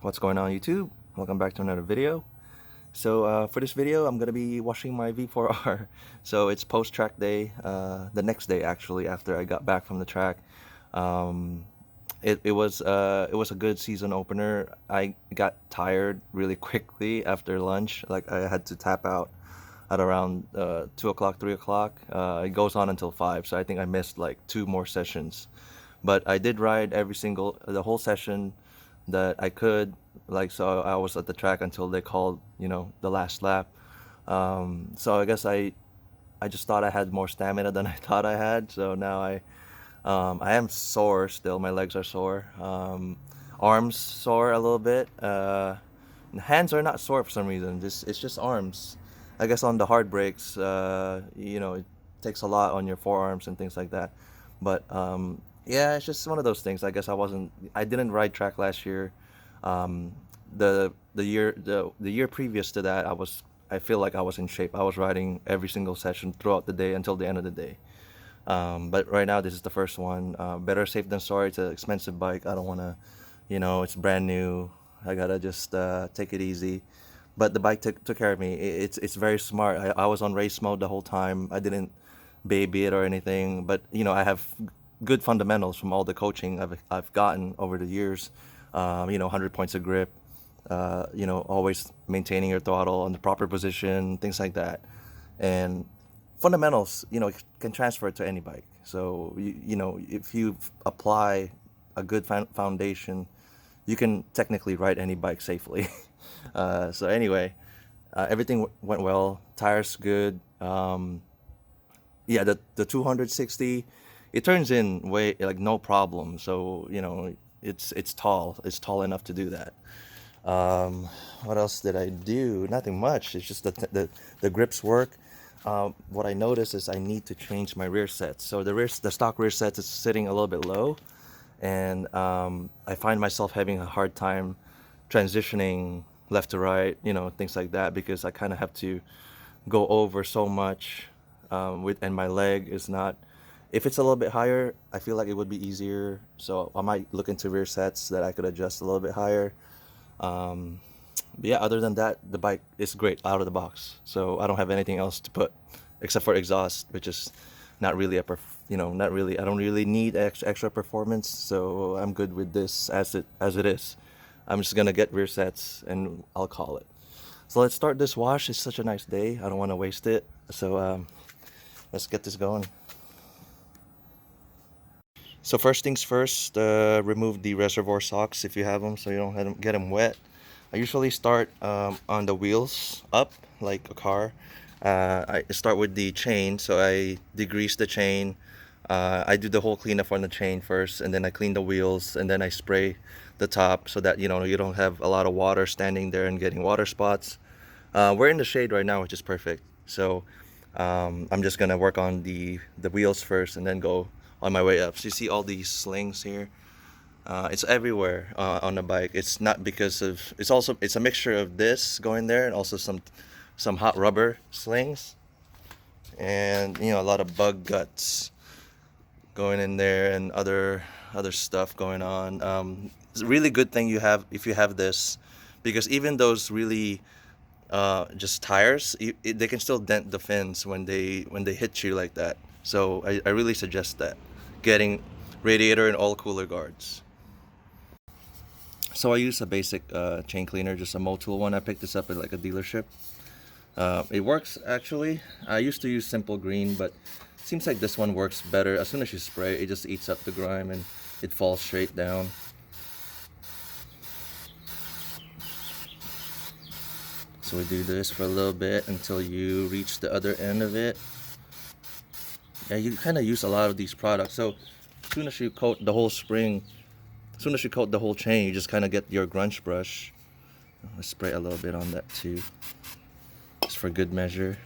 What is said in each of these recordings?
What's going on YouTube? Welcome back to another video. So for this video, I'm gonna be washing my V4R. So it's post-track day, the next day actually after I got back from the track. Um, it was a good season opener. I got tired really quickly after lunch. Like I had to tap out at around 2 o'clock, 3 o'clock. It goes on until 5, so I think I missed like 2 more sessions. But I did ride the whole session that I could. Like, so I was at the track until they called, the last lap. So I guess I just thought I had more stamina than I thought I had. So now I am sore still. My legs are sore. Arms sore a little bit. Hands are not sore for some reason. It's just arms. I guess on the hard brakes, it takes a lot on your forearms and things like that. But yeah, it's just one of those things. I guess I didn't ride track last year. Um, the year previous to that, I feel like I was in shape. I was riding every single session throughout the day until the end of the day. But right now, this is the first one. Better safe than sorry. It's an expensive bike. I don't want to, it's brand new. I gotta just take it easy. But the bike took care of me. It's very smart. I was on race mode the whole time. I didn't baby it or anything. But I have good fundamentals from all the coaching I've gotten over the years. 100 points of grip. Always maintaining your throttle on the proper position, things like that. And fundamentals, can transfer to any bike. So if you apply a good foundation, you can technically ride any bike safely. So anyway, everything went well. Tires good. Yeah, the 260, it turns in way like no problem. So it's tall. It's tall enough to do that. What else did I do? Nothing much. It's just the grips work. What I noticed is I need to change my rear sets. So the stock rear sets is sitting a little bit low, and I find myself having a hard time transitioning left to right, things like that, because I kind of have to go over so much and my leg is not. If it's a little bit higher, I feel like it would be easier. So I might look into rear sets that I could adjust a little bit higher. But yeah, other than that, the bike is great out of the box. So I don't have anything else to put except for exhaust, which is not really not really. I don't really need extra performance, so I'm good with this as it is. I'm just gonna get rear sets and I'll call it. So let's start this wash. It's such a nice day. I don't want to waste it. So let's get this going. So first things first, remove the reservoir socks if you have them, so you don't get them wet. I usually start on the wheels up like a car. I start with the chain, so I degrease the chain. I do the whole cleanup on the chain first, and then I clean the wheels, and then I spray the top so that you don't have a lot of water standing there and getting water spots. We're in the shade right now, which is perfect. So I'm just gonna work on the wheels first, and then go on my way up. So you see all these slings here. It's everywhere on the bike. It's not because of. It's a mixture of this going there and also some hot rubber slings, and a lot of bug guts going in there and other stuff going on. It's a really good thing you have if you have this, because even those really just tires, they can still dent the fins when they hit you like that. So I really suggest that getting radiator and all cooler guards. So I use a basic chain cleaner, just a Motul one. I picked this up at like a dealership. It works actually. I used to use Simple Green, but it seems like this one works better. As soon as you spray, it just eats up the grime and it falls straight down. So we do this for a little bit until you reach the other end of it. Yeah, you kind of use a lot of these products. So as soon as you coat the whole spring, as soon as you coat the whole chain, you just kind of get your grunge brush. Let's spray a little bit on that too, just for good measure.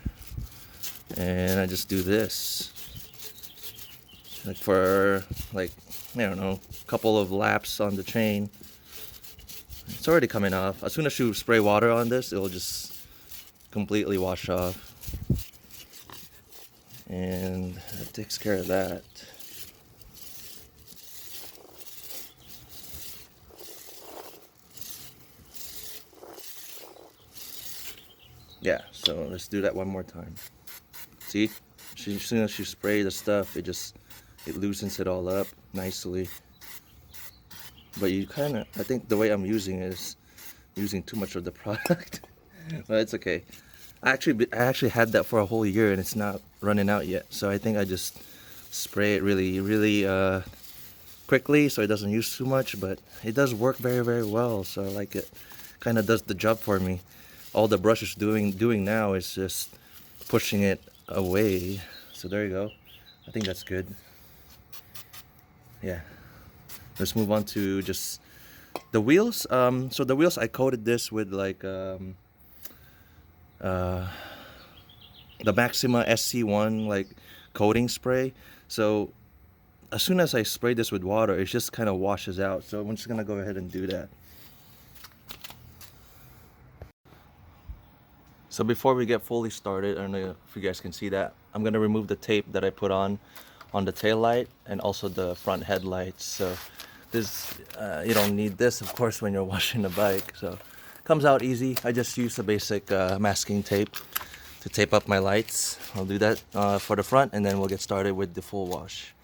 And I just do this, like for like, I don't know, a couple of laps on the chain. It's already coming off. As soon as you spray water on this, it will just completely wash off. And that takes care of that. Yeah, so let's do that one more time. See, as soon as you spray the stuff, it loosens it all up nicely. But you kind of, I think the way I'm using it is using too much of the product. But it's okay. I actually had that for a whole year and it's not running out yet. So I think I just spray it really quickly so it doesn't use too much. But it does work very well. So I like it. Kind of does the job for me. All the brush is doing now is just pushing it away. So there you go. I think that's good. Yeah. Let's move on to just the wheels. So the wheels, I coated this with like the Maxima SC1 like coating spray. So as soon as I spray this with water, it just kind of washes out. So I'm just gonna go ahead and do that. So before we get fully started, I don't know if you guys can see that, I'm gonna remove the tape that I put on the tail light and also the front headlights. So this you don't need this, of course, when you're washing the bike. So it comes out easy. I just use the basic masking tape to tape up my lights. I'll do that for the front, and then we'll get started with the full wash.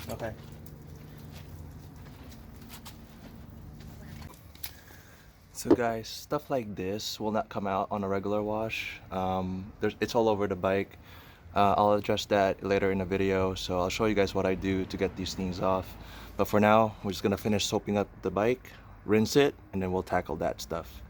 Okay. So guys, stuff like this will not come out on a regular wash. It's all over the bike. I'll address that later in the video, so I'll show you guys what I do to get these things off. But for now, we're just gonna finish soaping up the bike, rinse it, and then we'll tackle that stuff.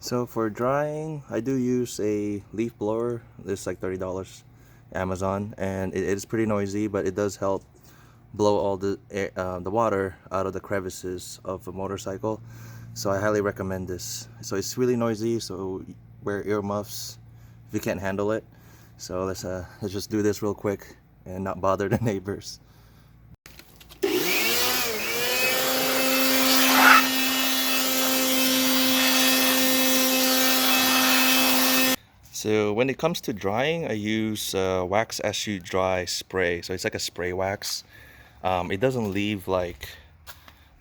So for drying, I do use a leaf blower. It's like $30 Amazon, and it is pretty noisy, but it does help blow all the water out of the crevices of a motorcycle. So I highly recommend this. So it's really noisy, so wear earmuffs if you can't handle it. So let's just do this real quick and not bother the neighbors. So when it comes to drying, I use Wax SU Dry spray. So it's like a spray wax. It doesn't leave like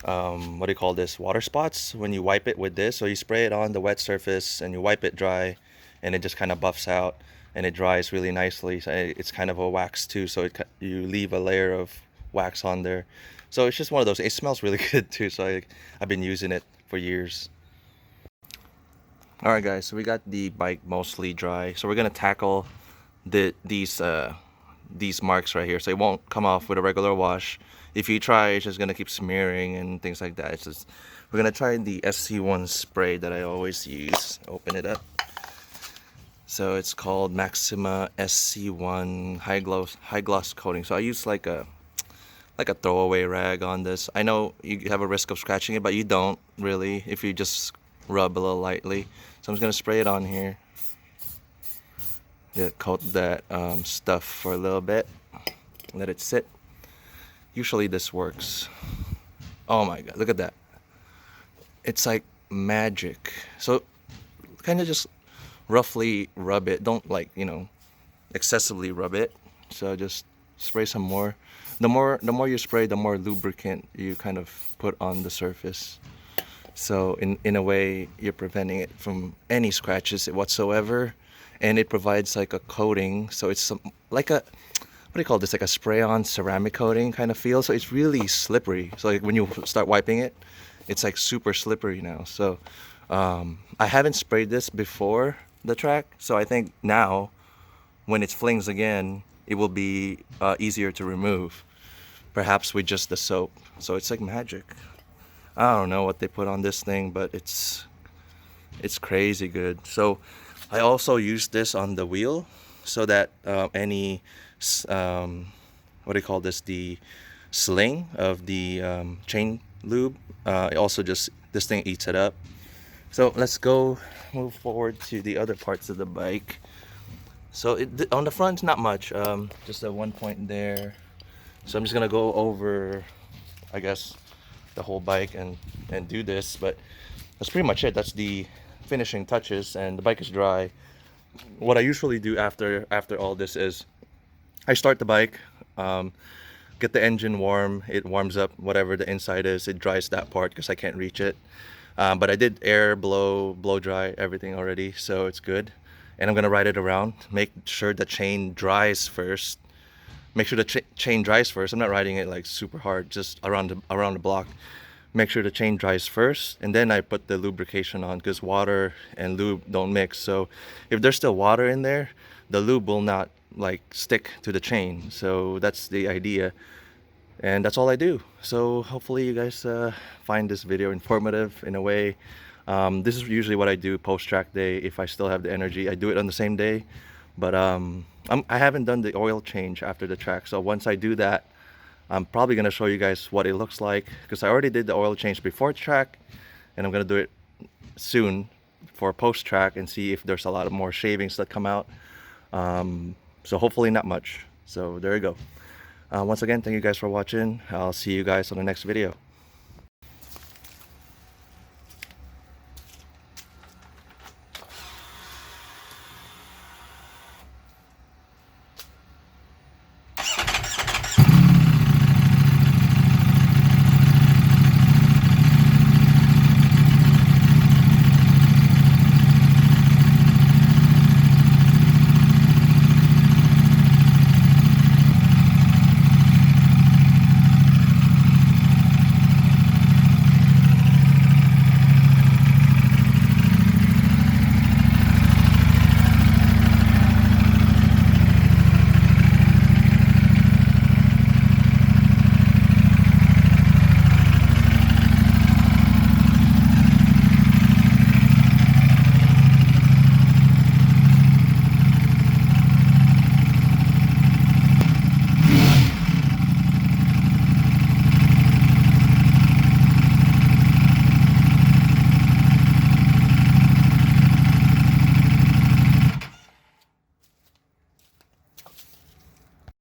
what do you call this, water spots when you wipe it with this. So you spray it on the wet surface and you wipe it dry, and it just kind of buffs out and it dries really nicely. So it's kind of a wax too, so you leave a layer of wax on there. So it's just one of those. It smells really good too, so I've been using it for years. Alright guys, so we got the bike mostly dry, so we're gonna tackle these marks right here. So it won't come off with a regular wash. If you try, it's just gonna keep smearing and things like that. We're gonna try the SC1 spray that I always use. Open it up. So it's called Maxima SC1 high gloss coating. So I use like a throwaway rag on this. I know you have a risk of scratching it, but you don't really if you just rub a little lightly. So I'm just gonna spray it on here. Yeah, coat that stuff for a little bit. Let it sit. Usually this works. Oh my god, look at that. It's like magic. So kind of just roughly rub it. Don't like, excessively rub it. So just spray some more. The more you spray, the more lubricant you kind of put on the surface. So in a way, you're preventing it from any scratches whatsoever, and it provides like a coating. So it's like a, what do you call this? Like a spray-on ceramic coating kind of feel. So it's really slippery. So like when you start wiping it, it's like super slippery now. So I haven't sprayed this before the track, so I think now when it flings again, it will be easier to remove. Perhaps with just the soap. So it's like magic. I don't know what they put on this thing, but it's crazy good. So I also use this on the wheel so that any what do you call this, the sling of the chain lube, also just this thing eats it up. So let's go move forward to the other parts of the bike. So on the front, not much, just a one point there. So I'm just gonna go over, I guess, the whole bike and do this, but that's pretty much it. That's the finishing touches, and the bike is dry. What I usually do after all this is I start the bike, get the engine warm. It warms up whatever the inside is. It dries that part because I can't reach it. But I did air, blow dry everything already, so it's good. And I'm gonna ride it around, make sure the chain dries first. Make sure the chain dries first. I'm not riding it like super hard, just around the block. Make sure the chain dries first, and then I put the lubrication on, because water and lube don't mix. So if there's still water in there, the lube will not like stick to the chain. So that's the idea, and that's all I do. So hopefully you guys find this video informative in a way. This is usually what I do post track day if I still have the energy. I do it on the same day, but I haven't done the oil change after the track. So once I do that, I'm probably gonna show you guys what it looks like, because I already did the oil change before track, and I'm gonna do it soon for post track and see if there's a lot of more shavings that come out. So hopefully not much. So there you go. Once again, thank you guys for watching. I'll see you guys on the next video.